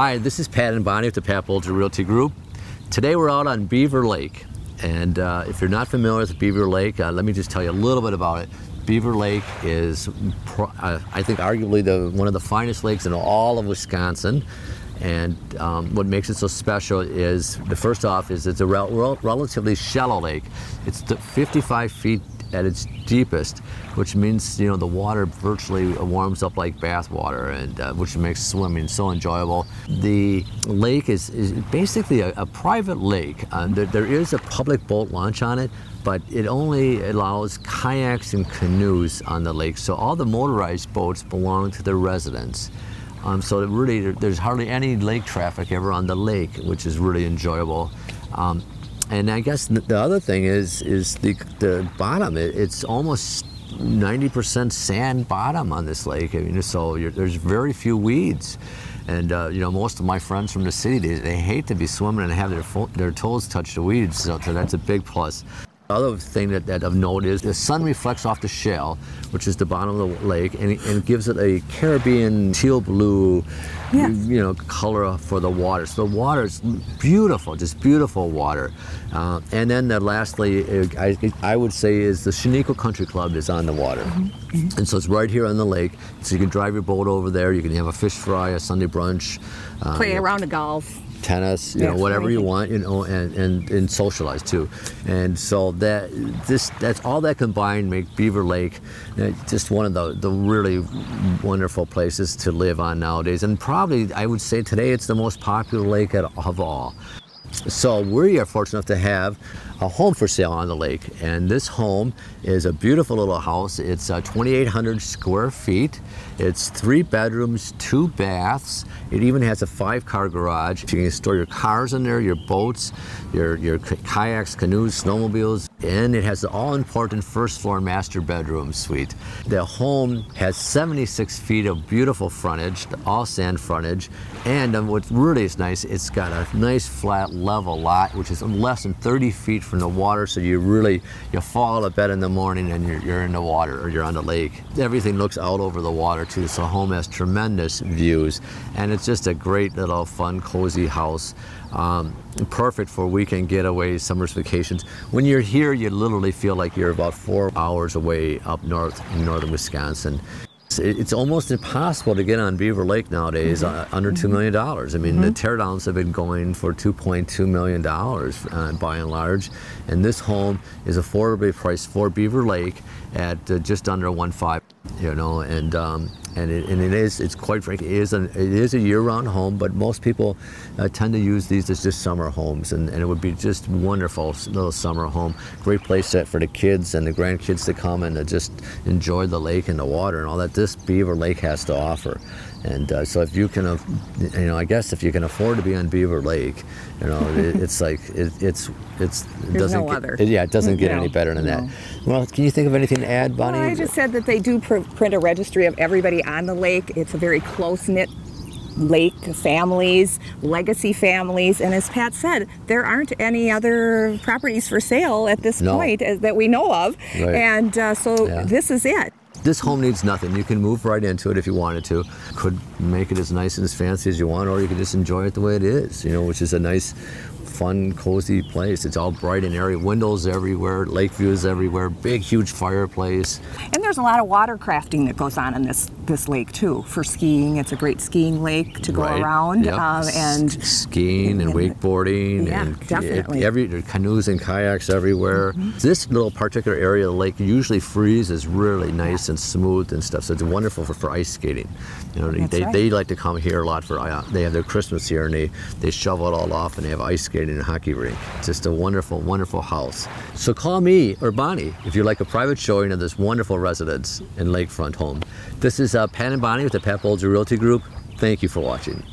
Hi, this is Pat and Bonnie with the Pat Bolger Realty Group. Today we're out on Beaver Lake, and if you're not familiar with Beaver Lake, let me just tell you a little bit about it. Beaver Lake is, I think, arguably one of the finest lakes in all of Wisconsin. And what makes it so special is, first off, is it's a relatively shallow lake. It's 55 feet at its deepest, which means, you know, the water virtually warms up like bath water, and which makes swimming so enjoyable. The lake is basically a private lake. There is a public boat launch on it, but it only allows kayaks and canoes on the lake. So all the motorized boats belong to the residents. So really, there's hardly any lake traffic ever on the lake, which is really enjoyable. And I guess the other thing is the bottom. It's almost 90% sand bottom on this lake. I mean, so there's very few weeds. And you know, most of my friends from the city, they hate to be swimming and have their toes touch the weeds. So that's a big plus. The other thing that of note is the sun reflects off the shell, which is the bottom of the lake, and it gives it a Caribbean teal blue, yes, you know, color for the water. So the water is beautiful, just beautiful water. And then lastly, I would say is the Shineko Country Club is on the water. Mm-hmm. And so it's right here on the lake. So you can drive your boat over there. You can have a fish fry, a Sunday brunch. Play a round of golf. Tennis, you know, whatever you want, you know, and socialize too. And so that's all that combined make Beaver Lake just one of the really wonderful places to live on nowadays. And probably, I would say today, it's the most popular lake of all. So we are fortunate enough to have a home for sale on the lake, and this home is a beautiful little house. It's 2,800 square feet. It's 3 bedrooms, 2 baths. It even has a 5-car garage. You can store your cars in there, your boats, your kayaks, canoes, snowmobiles, and it has the all-important first floor master bedroom suite. The home has 76 feet of beautiful frontage, all sand frontage, and what really is nice, it's got a nice flat level lot, which is less than 30 feet from the water, so you fall out of bed in the morning and you're in the water, or you're on the lake. Everything looks out over the water too, so the home has tremendous views, and it's just a great little fun, cozy house. Perfect for weekend getaways, summer's vacations. When you're here, you literally feel like you're about 4 hours away up north in northern Wisconsin. It's almost impossible to get on Beaver Lake nowadays under $2 million. I mean, the teardowns have been going for $2.2 million by and large, and this home is affordably priced for Beaver Lake at just under 1.5. You know, it's quite frankly, it is a year-round home, but most people tend to use these as just summer homes, and it would be just wonderful little summer home. Great place set for the kids and the grandkids to come and to just enjoy the lake and the water and all that this Beaver Lake has to offer. And so if you can, you know, I guess if you can afford to be on Beaver Lake, you know, it's like it doesn't get any better than that. Well, can you think of anything to add, Bonnie? Well, I just said that they do print a registry of everybody on the lake. It's a very close-knit lake, families, legacy families, and as Pat said, there aren't any other properties for sale at this point that we know of, and this is it. This home needs nothing. You can move right into it if you wanted to. Could make it as nice and as fancy as you want, or you could just enjoy it the way it is, you know, which is a nice, fun, cozy place. It's all bright and airy, windows everywhere, lake views everywhere, big, huge fireplace. And there's a lot of water crafting that goes on in this lake too. For skiing, it's a great skiing lake to go around. Yep. And skiing and wakeboarding, and definitely. Canoes and kayaks everywhere. This little particular area of the lake usually freezes really nice and smooth and stuff, so it's wonderful for ice skating. You know, they like to come here a lot for, they have their Christmas here, and they shovel it all off, and they have ice skating and a hockey rink. Just a wonderful, wonderful house. So call me or Bonnie if you'd like a private showing of this wonderful residence and lakefront home. This is Pat and Bonnie with the Pat Bolger Realty Group. Thank you for watching.